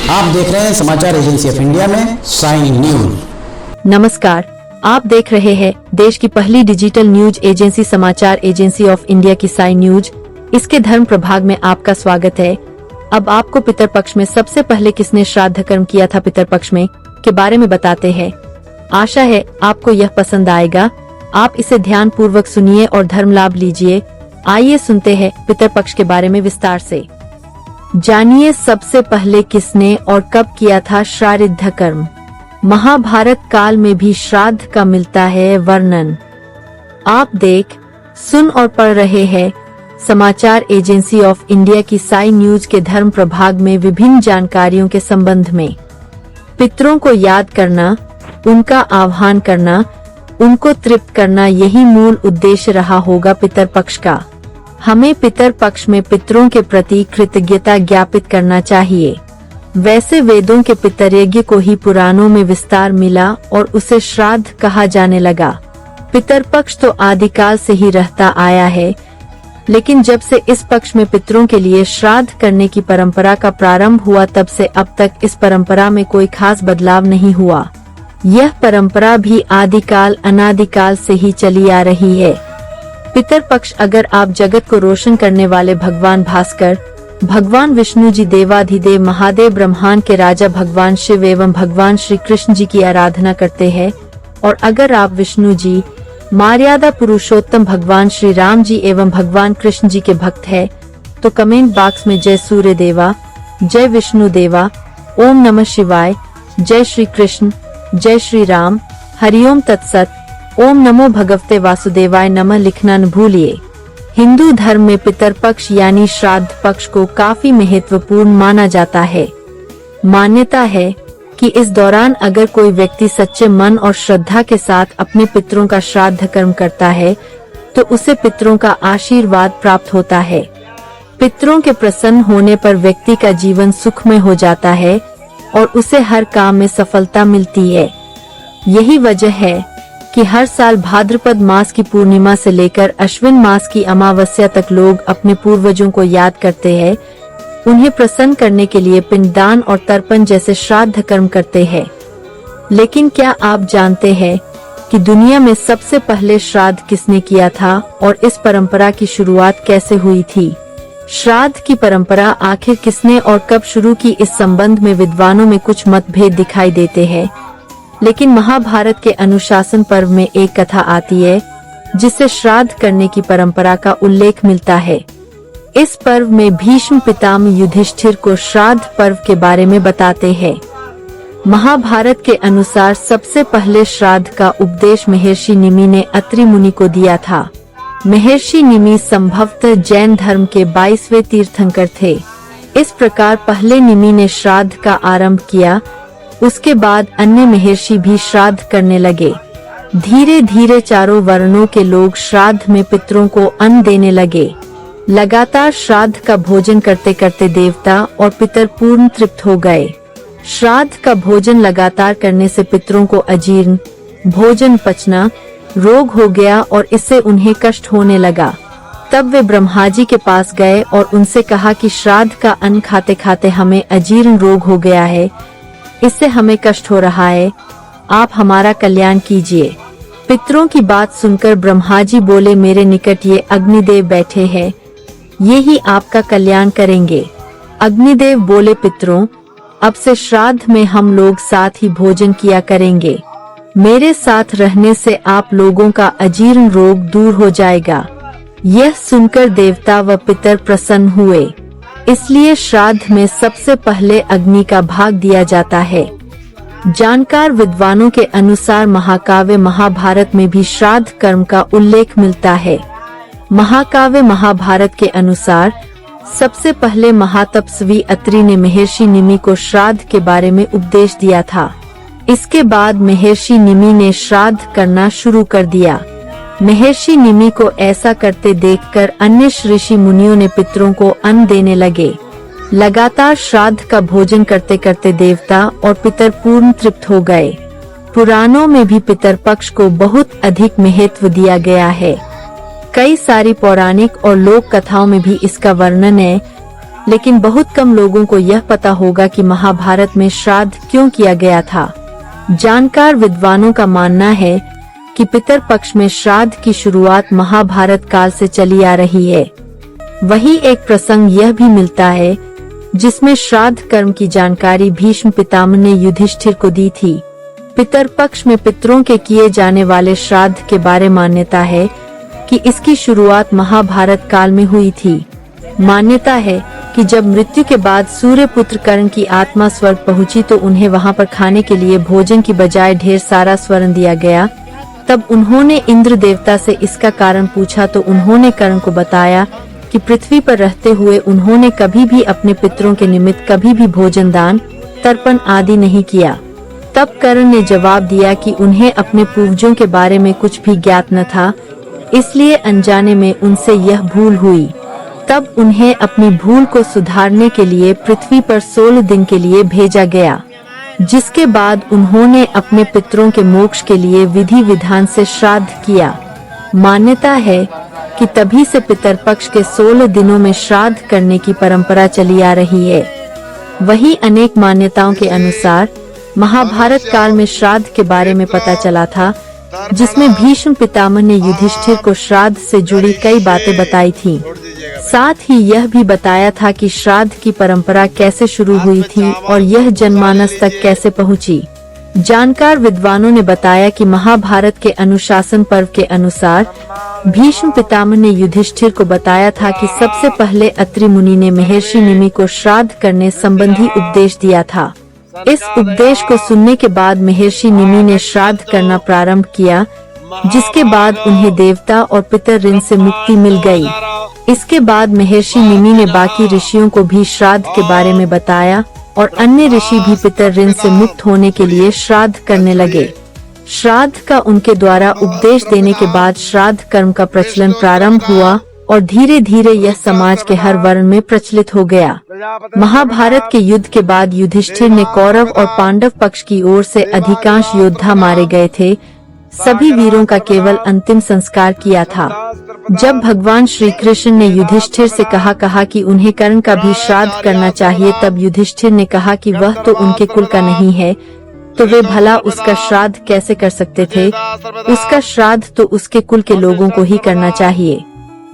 आप देख रहे हैं समाचार एजेंसी ऑफ इंडिया में साई न्यूज। नमस्कार, आप देख रहे हैं देश की पहली डिजिटल न्यूज एजेंसी समाचार एजेंसी ऑफ इंडिया की साई न्यूज। इसके धर्म प्रभाग में आपका स्वागत है। अब आपको पितरपक्ष में सबसे पहले किसने श्राद्ध कर्म किया था पितरपक्ष में के बारे में बताते हैं। आशा है आपको यह पसंद आएगा। आप इसे ध्यान पूर्वक सुनिए और धर्म लाभ लीजिए। आइए सुनते हैं पितरपक्ष के बारे में विस्तार से। जानिए सबसे पहले किसने और कब किया था श्राद्ध कर्म। महाभारत काल में भी श्राद्ध का मिलता है वर्णन। आप देख, सुन और पढ़ रहे हैं समाचार एजेंसी ऑफ इंडिया की साई न्यूज के धर्म प्रभाग में विभिन्न जानकारियों के संबंध में। पितरों को याद करना, उनका आह्वान करना, उनको तृप्त करना, यही मूल उद्देश्य रहा होगा पितरपक्ष का। हमें पितर पक्ष में पितरों के प्रति कृतज्ञता ज्ञापित करना चाहिए। वैसे वेदों के पितरयज्ञ को ही पुराणों में विस्तार मिला और उसे श्राद्ध कहा जाने लगा। पितर पक्ष तो आदिकाल से ही रहता आया है, लेकिन जब से इस पक्ष में पितरों के लिए श्राद्ध करने की परंपरा का प्रारंभ हुआ तब से अब तक इस परंपरा में कोई खास बदलाव नहीं हुआ। यह परंपरा भी आदिकाल अनादिकाल से ही चली आ रही है। पितर पक्ष अगर आप जगत को रोशन करने वाले भगवान भास्कर, भगवान विष्णु जी, देवाधिदेव महादेव, ब्रह्मांड के राजा भगवान शिव एवं भगवान श्री कृष्ण जी की आराधना करते हैं, और अगर आप विष्णु जी, मर्यादा पुरुषोत्तम भगवान श्री राम जी एवं भगवान कृष्ण जी के भक्त है, तो कमेंट बॉक्स में जय सूर्य देवा, जय विष्णु देवा, ओम नमः शिवाय, जय श्री कृष्ण, जय श्री राम, हरिओम तत्सत, ओम नमो भगवते वासुदेवाय नमः लिखना न भूलिए। हिंदू धर्म में पितर पक्ष यानी श्राद्ध पक्ष को काफी महत्वपूर्ण माना जाता है। मान्यता है कि इस दौरान अगर कोई व्यक्ति सच्चे मन और श्रद्धा के साथ अपने पितरों का श्राद्ध कर्म करता है तो उसे पितरों का आशीर्वाद प्राप्त होता है। पितरों के प्रसन्न होने पर व्यक्ति का जीवन सुखमय हो जाता है और उसे हर काम में सफलता मिलती है। यही वजह है कि हर साल भाद्रपद मास की पूर्णिमा से लेकर अश्विन मास की अमावस्या तक लोग अपने पूर्वजों को याद करते हैं, उन्हें प्रसन्न करने के लिए पिंडदान और तर्पण जैसे श्राद्ध कर्म करते हैं। लेकिन क्या आप जानते हैं कि दुनिया में सबसे पहले श्राद्ध किसने किया था और इस परंपरा की शुरुआत कैसे हुई थी? श्राद्ध की परंपरा आखिर किसने और कब शुरू की, इस संबंध में विद्वानों में कुछ मतभेद दिखाई देते हैं। लेकिन महाभारत के अनुशासन पर्व में एक कथा आती है जिससे श्राद्ध करने की परंपरा का उल्लेख मिलता है। इस पर्व में भीष्म पितामह युधिष्ठिर को श्राद्ध पर्व के बारे में बताते हैं। महाभारत के अनुसार सबसे पहले श्राद्ध का उपदेश महर्षि निमि ने अत्रि मुनि को दिया था। महर्षि निमि संभवतः जैन धर्म के 22वें तीर्थंकर थे। इस प्रकार पहले निमि ने श्राद्ध का आरंभ किया, उसके बाद अन्य महर्षि भी श्राद्ध करने लगे। धीरे धीरे चारों वर्णों के लोग श्राद्ध में पितरों को अन्न देने लगे। लगातार श्राद्ध का भोजन करते करते देवता और पितर पूर्ण तृप्त हो गए। श्राद्ध का भोजन लगातार करने से पितरों को अजीर्ण, भोजन पचना रोग हो गया और इससे उन्हें कष्ट होने लगा। तब वे ब्रह्मा जी के पास गए और उनसे कहा कि श्राद्ध का अन्न खाते खाते हमें अजीर्ण रोग हो गया है, इससे हमें कष्ट हो रहा है, आप हमारा कल्याण कीजिए। पितरों की बात सुनकर ब्रह्मा जी बोले, मेरे निकट ये अग्निदेव बैठे हैं, ये ही आपका कल्याण करेंगे। अग्निदेव बोले, पितरों, अब से श्राद्ध में हम लोग साथ ही भोजन किया करेंगे। मेरे साथ रहने से आप लोगों का अजीर्ण रोग दूर हो जाएगा। यह सुनकर देवता व पितर प्रसन्न हुए, इसलिए श्राद्ध में सबसे पहले अग्नि का भाग दिया जाता है। जानकार विद्वानों के अनुसार महाकाव्य महाभारत में भी श्राद्ध कर्म का उल्लेख मिलता है। महाकाव्य महाभारत के अनुसार सबसे पहले महातपस्वी अत्रि ने महर्षि निमि को श्राद्ध के बारे में उपदेश दिया था। इसके बाद महर्षि निमि ने श्राद्ध करना शुरू कर दिया। महर्षि निमि को ऐसा करते देखकर अन्य ऋषि मुनियों ने पितरों को अन्न देने लगे। लगातार श्राद्ध का भोजन करते करते देवता और पितर पूर्ण तृप्त हो गए। पुराणों में भी पितर पक्ष को बहुत अधिक महत्व दिया गया है। कई सारी पौराणिक और लोक कथाओं में भी इसका वर्णन है। लेकिन बहुत कम लोगों को यह पता होगा कि महाभारत में श्राद्ध क्यों किया गया था। जानकार विद्वानों का मानना है कि पितर पक्ष में श्राद्ध की शुरुआत महाभारत काल से चली आ रही है। वही एक प्रसंग यह भी मिलता है जिसमें श्राद्ध कर्म की जानकारी भीष्म पितामह ने युधिष्ठिर को दी थी। पितर पक्ष में पितरों के किए जाने वाले श्राद्ध के बारे मान्यता है कि इसकी शुरुआत महाभारत काल में हुई थी। मान्यता है कि जब मृत्यु के बाद सूर्यपुत्र कर्ण की आत्मा स्वर्ग पहुंची तो उन्हें वहां पर खाने के लिए भोजन की बजाय ढेर सारा स्वर्ण दिया गया। तब उन्होंने इंद्र देवता से इसका कारण पूछा तो उन्होंने कर्ण को बताया कि पृथ्वी पर रहते हुए उन्होंने कभी भी अपने पितरों के निमित्त कभी भी भोजन दान तर्पण आदि नहीं किया। तब कर्ण ने जवाब दिया कि उन्हें अपने पूर्वजों के बारे में कुछ भी ज्ञात न था, इसलिए अनजाने में उनसे यह भूल हुई। तब उन्हें अपनी भूल को सुधारने के लिए पृथ्वी पर 16 दिन के लिए भेजा गया, जिसके बाद उन्होंने अपने पितरों के मोक्ष के लिए विधि विधान से श्राद्ध किया। मान्यता है कि तभी से पितर पक्ष के 16 दिनों में श्राद्ध करने की परंपरा चली आ रही है। वही अनेक मान्यताओं के अनुसार महाभारत काल में श्राद्ध के बारे में पता चला था, जिसमें भीष्म पितामह ने युधिष्ठिर को श्राद्ध से जुड़ी कई बातें बताई थीं। साथ ही यह भी बताया था कि श्राद्ध की परंपरा कैसे शुरू हुई थी और यह जनमानस तक कैसे पहुंची। जानकार विद्वानों ने बताया कि महाभारत के अनुशासन पर्व के अनुसार भीष्म पितामह ने युधिष्ठिर को बताया था कि सबसे पहले अत्रि मुनि ने महर्षि निमि को श्राद्ध करने संबंधी उपदेश दिया था। इस उपदेश को सुनने के बाद महर्षि निमि ने श्राद्ध करना प्रारंभ किया, जिसके बाद उन्हें देवता और पितर ऋण से मुक्ति मिल गई। इसके बाद महर्षि निमि ने बाकी ऋषियों को भी श्राद्ध के बारे में बताया और अन्य ऋषि भी पितर ऋण से मुक्त होने के लिए श्राद्ध करने लगे। श्राद्ध का उनके द्वारा उपदेश देने के बाद श्राद्ध कर्म का प्रचलन प्रारंभ हुआ और धीरे धीरे यह समाज के हर वर्ण में प्रचलित हो गया। महाभारत के युद्ध के बाद युधिष्ठिर ने कौरव और पांडव पक्ष की ओर से अधिकांश योद्धा मारे गए थे। सभी वीरों का केवल अंतिम संस्कार किया था। जब भगवान श्री कृष्ण ने युधिष्ठिर से कहा कि उन्हें कर्ण का भी श्राद्ध करना चाहिए, तब युधिष्ठिर ने कहा कि वह तो उनके कुल का नहीं है, तो वे भला उसका श्राद्ध कैसे कर सकते थे? उसका श्राद्ध तो उसके कुल के लोगों को ही करना चाहिए।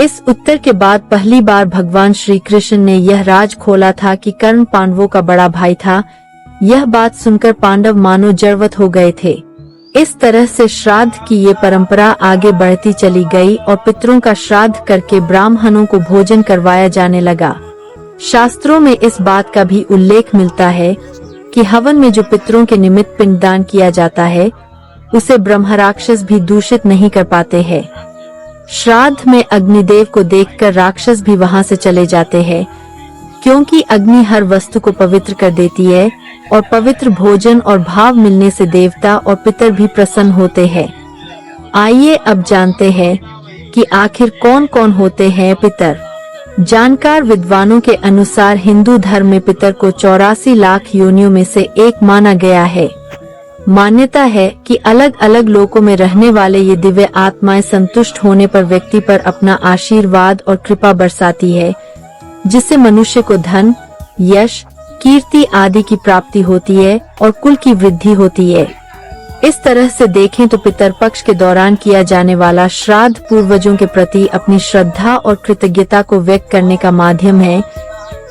इस उत्तर के बाद पहली बार भगवान श्री कृष्ण ने यह राज खोला था कि कर्ण पांडवों का बड़ा भाई था। यह बात सुनकर पांडव मानो जड़वत हो गए थे। इस तरह से श्राद्ध की ये परंपरा आगे बढ़ती चली गई और पितरों का श्राद्ध करके ब्राह्मणों को भोजन करवाया जाने लगा। शास्त्रों में इस बात का भी उल्लेख मिलता है कि हवन में जो पितरों के निमित्त पिंडदान किया जाता है, उसे ब्रह्म राक्षस भी दूषित नहीं कर पाते हैं। श्राद्ध में अग्निदेव को देखकर राक्षस भी वहां से चले जाते हैं, क्योंकि अग्नि हर वस्तु को पवित्र कर देती है और पवित्र भोजन और भाव मिलने से देवता और पितर भी प्रसन्न होते हैं। आइए अब जानते हैं कि आखिर कौन कौन होते हैं पितर। जानकार विद्वानों के अनुसार हिंदू धर्म में पितर को 84 लाख योनियों में से एक माना गया है। मान्यता है कि अलग अलग लोकों में रहने वाले ये दिव्य आत्माएं संतुष्ट होने पर व्यक्ति पर अपना आशीर्वाद और कृपा बरसाती है, जिससे मनुष्य को धन, यश, कीर्ति आदि की प्राप्ति होती है और कुल की वृद्धि होती है। इस तरह से देखें तो पितर पक्ष के दौरान किया जाने वाला श्राद्ध पूर्वजों के प्रति अपनी श्रद्धा और कृतज्ञता को व्यक्त करने का माध्यम है,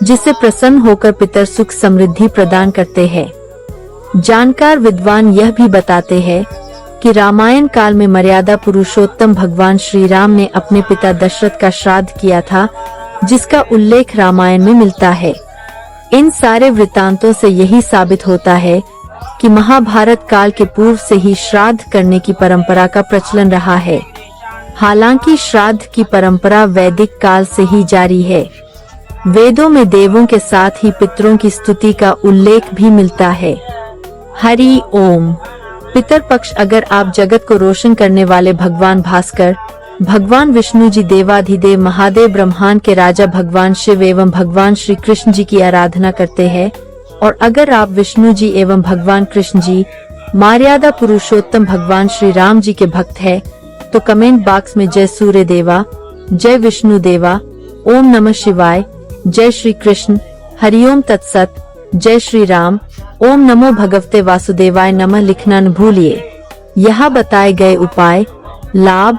जिससे प्रसन्न होकर पितर सुख समृद्धि प्रदान करते हैं। जानकार विद्वान यह भी बताते हैं कि रामायण काल में मर्यादा पुरुषोत्तम भगवान श्री राम ने अपने पिता दशरथ का श्राद्ध किया था, जिसका उल्लेख रामायण में मिलता है। इन सारे वृत्तांतों से यही साबित होता है कि महाभारत काल के पूर्व से ही श्राद्ध करने की परंपरा का प्रचलन रहा है। हालांकि श्राद्ध की परंपरा वैदिक काल से ही जारी है। वेदों में देवों के साथ ही पितरों की स्तुति का उल्लेख भी मिलता है। हरि ओम। पितर पक्ष अगर आप जगत को रोशन करने वाले भगवान भास्कर, भगवान विष्णु जी, देवाधिदेव महादेव, ब्रह्मांड के राजा भगवान शिव एवं भगवान श्री कृष्ण जी की आराधना करते हैं, और अगर आप विष्णु जी एवं भगवान कृष्ण जी, मर्यादा पुरुषोत्तम भगवान श्री राम जी के भक्त हैं, तो कमेंट बॉक्स में जय सूर्य देवा, जय विष्णु देवा, ओम नमः शिवाय, जय श्री कृष्ण। हरिओम तत्सत। जय श्री राम। ओम नमो भगवते वासुदेवाय नमः लिखना न भूलिए। यहाँ बताए गए उपाय, लाभ,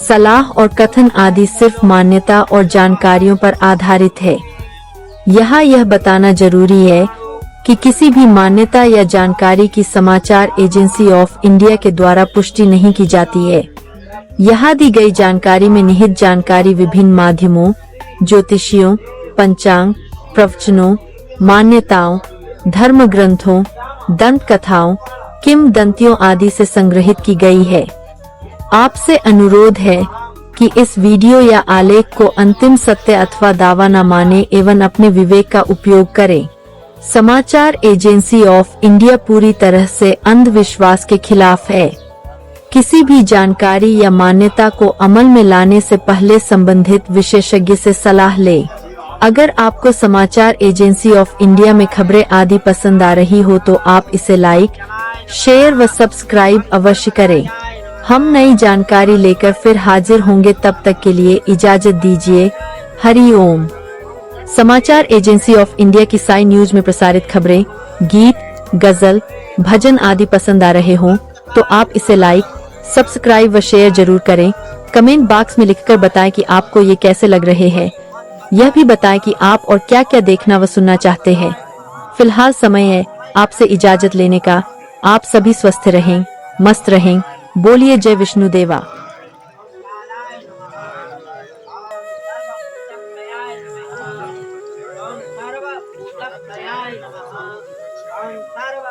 सलाह और कथन आदि सिर्फ मान्यता और जानकारियों पर आधारित है। यहाँ यह बताना जरूरी है कि किसी भी मान्यता या जानकारी की समाचार एजेंसी ऑफ इंडिया के द्वारा पुष्टि नहीं की जाती है। यहाँ दी गई जानकारी में निहित जानकारी विभिन्न माध्यमों, ज्योतिषियों, पंचांग, प्रवचनों, मान्यताओं, धर्म ग्रंथों, दंत कथाओं, किंवदंतियों आदि से संग्रहित की गई है। आपसे अनुरोध है कि इस वीडियो या आलेख को अंतिम सत्य अथवा दावा न माने एवं अपने विवेक का उपयोग करें। समाचार एजेंसी ऑफ इंडिया पूरी तरह से अंधविश्वास के खिलाफ है। किसी भी जानकारी या मान्यता को अमल में लाने से पहले संबंधित विशेषज्ञ से सलाह लें। अगर आपको समाचार एजेंसी ऑफ इंडिया में खबरें आदि पसंद आ रही हो तो आप इसे लाइक, शेयर व सब्सक्राइब अवश्य करें। हम नई जानकारी लेकर फिर हाजिर होंगे, तब तक के लिए इजाजत दीजिए। हरि ओम। समाचार एजेंसी ऑफ इंडिया की साई न्यूज में प्रसारित खबरें, गीत, गजल, भजन आदि पसंद आ रहे हों तो आप इसे लाइक, सब्सक्राइब व शेयर जरूर करें। कमेंट बॉक्स में लिखकर बताएं कि आपको ये कैसे लग रहे हैं। यह भी बताएं कि आप और क्या क्या देखना व सुनना चाहते हैं। फिलहाल समय है आपसे इजाजत लेने का। आप सभी स्वस्थ रहें, मस्त रहें। बोलिए जय विष्णु देवा। सर्व